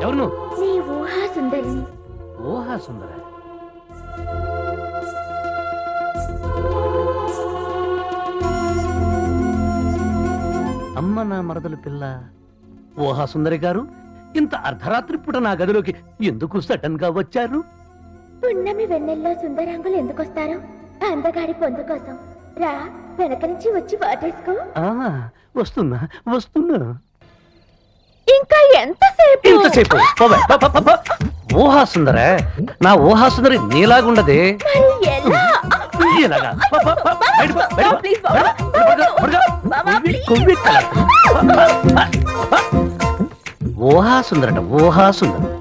ఎవరు నువ్వు? నీ ఊహా సుందరిని. ఊహా సుందర? అమ్మ నా మరదలు పిల్ల. ఊహా సుందరి గారు, ఇంత అర్ధరాత్రి పూట నా గదిలోకి ఎందుకు సడన్ గా వచ్చారు? పున్నమి వెన్నెల్లో సుందరాంగులు ఎందుకొస్తారు? అందగాడి పొందు కోసం. రా, వెనక నుంచి వచ్చి వాటేసుకో. వస్తున్నా వస్తున్నా. ఇంకా ఎంతసేపు? ఇంతసేపు ఊహా సుందరే. నా ఊహా సుందరి నీలాగుండదే. ఊహా సుందరట, ఊహా సుందరం.